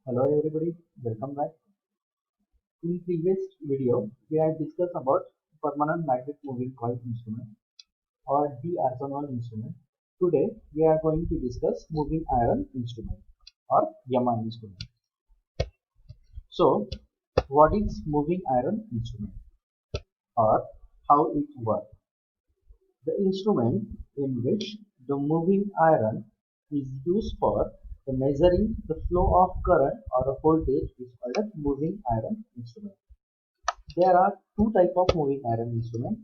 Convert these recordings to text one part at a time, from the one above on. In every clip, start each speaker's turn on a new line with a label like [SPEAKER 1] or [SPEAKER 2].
[SPEAKER 1] Hello everybody, welcome back. In previous video, we had discussed about permanent magnet moving coil instrument or D-Arsonval instrument. Today, we are going to discuss moving iron instrument or Yama instrument. So, what is moving iron instrument or how it works? The instrument in which the moving iron is used for the measuring the flow of current or a voltage is called a moving iron instrument. There are two types of moving iron instrument.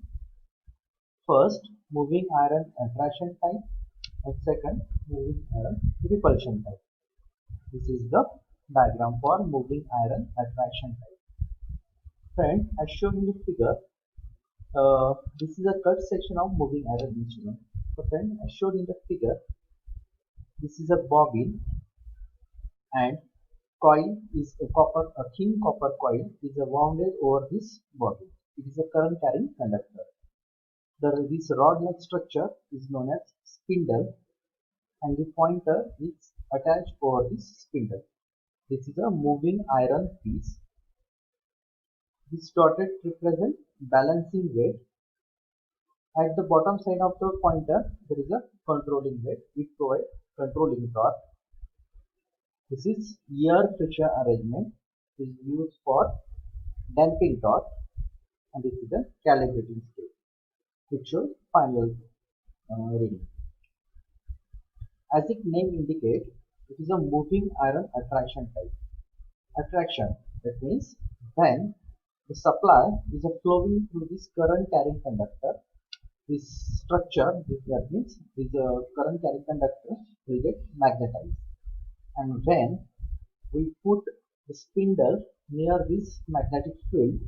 [SPEAKER 1] First, moving iron attraction type, and second, moving iron repulsion type. This is the diagram for moving iron attraction type. Friend, as shown in the figure, this is a cut section of moving iron instrument. So friend, as shown in the figure, this is a bobbin and coil is a thin copper coil is wounded over this bobbin. It is a current carrying conductor. This rod-like structure is known as spindle and the pointer is attached over this spindle. This is a moving iron piece. This dotted represents balancing weight. At the bottom side of the pointer, there is a controlling weight. It provides controlling torque. This is ear pressure arrangement. Is used for damping torque, and this is a calibrating scale. It shows final reading. As its name indicates, it is a moving iron attraction type. Attraction, that means when the supply is flowing through this current carrying conductor, this structure, that means this current carrying conductor will get magnetized. And when we put the spindle near this magnetic field,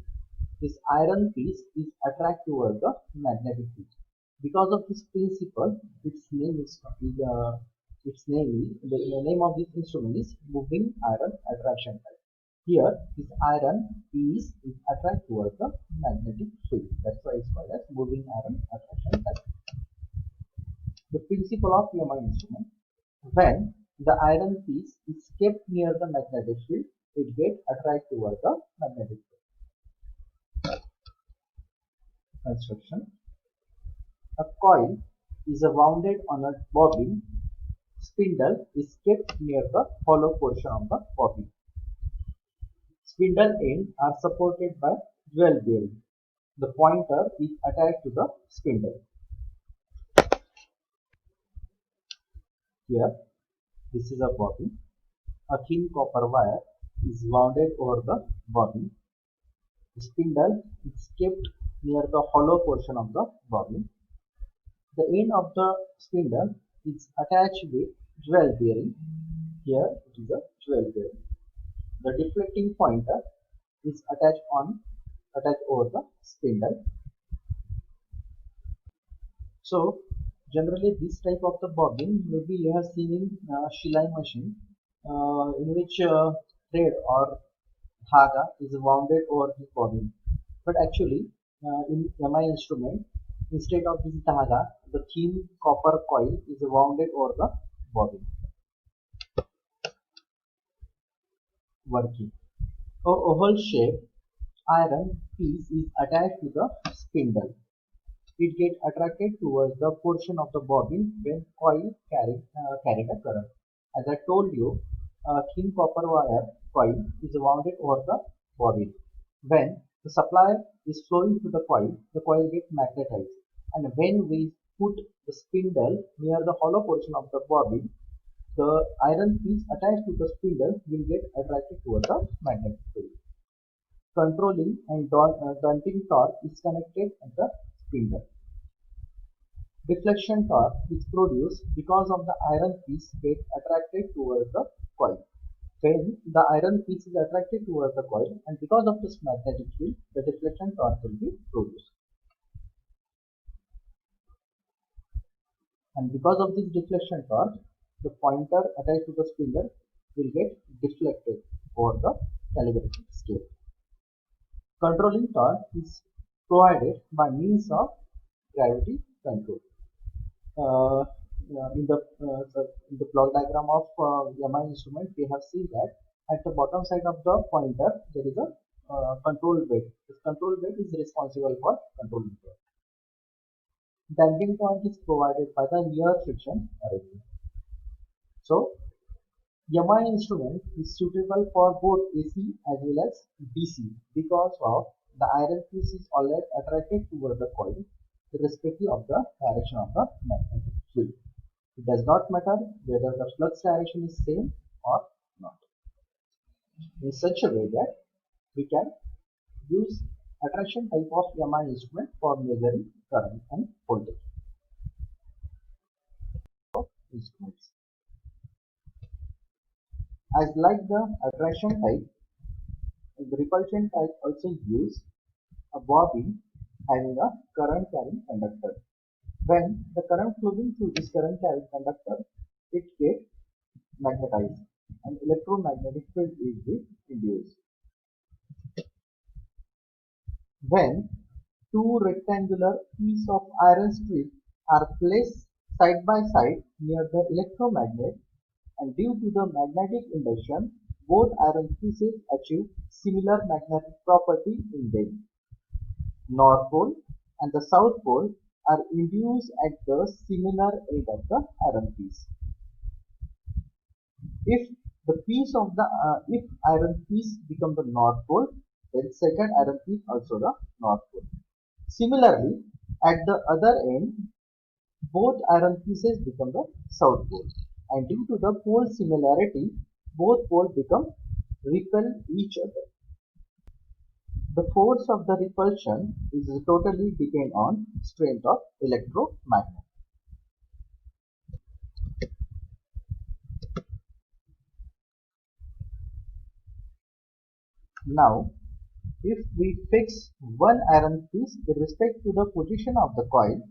[SPEAKER 1] this iron piece is attracted towards the magnetic field. Because of this principle, the name of this instrument is moving iron attraction type. Here, this iron piece is attracted towards the magnetic field. That's why it's called as moving iron attraction type. The principle of Yama instrument: when the iron piece is kept near the magnetic field, it gets attracted towards the magnetic field. Construction: a coil is wounded on a bobbin. Spindle is kept near the hollow portion of the bobbin. Spindle ends are supported by dwell bearing. The pointer is attached to the spindle. Here, this is a bobbin. A thin copper wire is wounded over the bobbin. The spindle is kept near the hollow portion of the bobbin. The end of the spindle is attached with dwell bearing. Here it is a dwell bearing. The deflecting pointer is attached over the spindle. So generally this type of the bobbin maybe you have seen in Shilai machine, in which thread or dhaga is wounded over the bobbin. But actually in MI instrument, instead of this dhaga, the thin copper coil is wounded over the bobbin. Working. A oval shaped iron piece is attached to the spindle. It gets attracted towards the portion of the bobbin when coil carried a current. As I told you, a thin copper wire coil is wounded over the bobbin. When the supply is flowing through the coil gets magnetized. And when we put the spindle near the hollow portion of the bobbin, the iron piece attached to the spindle will get attracted towards the magnetic field. Controlling and damping torque is connected at the spindle. Deflection torque is produced because of the iron piece get attracted towards the coil. When the iron piece is attracted towards the coil and because of this magnetic field, the deflection torque will be produced. And because of this deflection torque, the pointer attached to the spindle will get deflected over the calibrated scale. Controlling torque is provided by means of gravity control. In the block diagram of Yama instrument, we have seen that At the bottom side of the pointer, there is a control weight. This control weight is responsible for controlling the torque. Damping torque is provided by the near friction arrangement. So, Yamaha instrument is suitable for both AC as well as DC because of the iron piece is always attracted toward the coil irrespective of the direction of the magnetic field. It does not matter whether the flux direction is same or not. In such a way that we can use attraction type of Yamaha instrument for measuring current and voltage of instruments. As like the attraction type, the repulsion type also use a bobbin having a current carrying conductor. When the current flowing through this current carrying conductor, it gets magnetized and electromagnetic field is induced. When two rectangular pieces of iron strip are placed side by side near the electromagnet, and due to the magnetic induction, both iron pieces achieve similar magnetic property in them. North pole and the south pole are induced at the similar end of the iron piece. If iron piece become the north pole, then second iron piece also the north pole. Similarly, at the other end, both iron pieces become the south pole, and due to the pole similarity, both poles become repel each other. The force of the repulsion is totally depend on strength of electromagnet. Now, if we fix one iron piece with respect to the position of the coil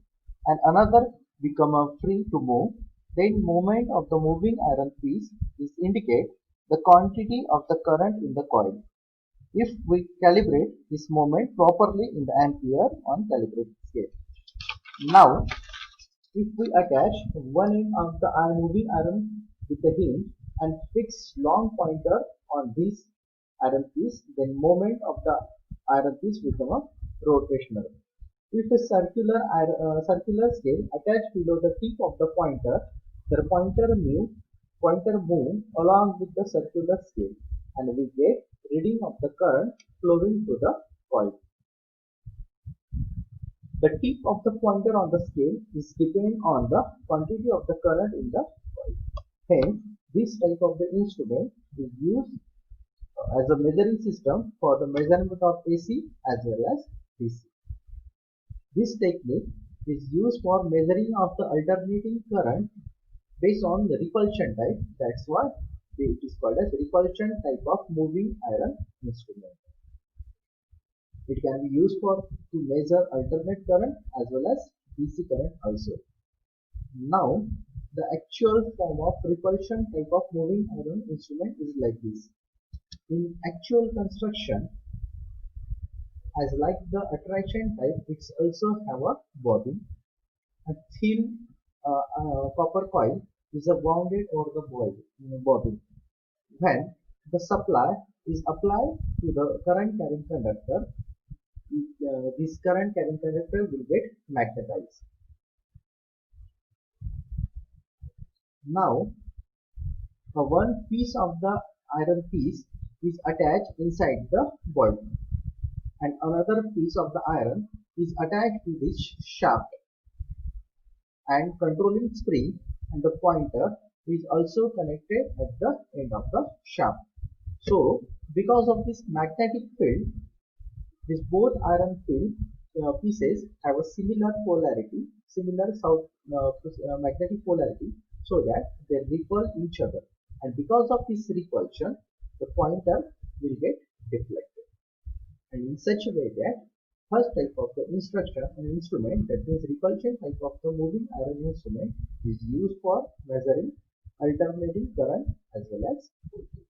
[SPEAKER 1] and another become free to move, then movement of the moving iron piece is indicate the quantity of the current in the coil. If we calibrate this moment properly in the ampere on calibrated scale. Now, if we attach one end of the moving iron with a hinge and fix long pointer on this iron piece, then moment of the iron piece become a rotational. If a circular scale attached below the tip of the pointer move along with the circular scale, and we get reading of the current flowing through the coil. The tip of the pointer on the scale is dependent on the quantity of the current in the coil. Hence, this type of the instrument is used as a measuring system for the measurement of AC as well as DC. This technique is used for measuring of the alternating current based on the repulsion type. That's why it is called as repulsion type of moving iron instrument. It can be used to measure alternate current as well as DC current also. Now, the actual form of repulsion type of moving iron instrument is like this. In actual construction, as like the attraction type, it's also have a bobbin. A thin copper coil is wounded over the bobbin. When the supply is applied to the current carrying conductor, this current carrying conductor will get magnetized. Now, one piece of the iron piece is attached inside the bobbin, and another piece of the iron is attached to this shaft, and controlling spring and the pointer is also connected at the end of the shaft. So, because of this magnetic field, these both iron pieces have a similar polarity, similar magnetic polarity, so that they repel each other, and because of this repulsion, the pointer will get deflected, and in such a way that first type of the instrument, that means repulsion type of the moving iron instrument, is used for measuring alternating current as well as voltage.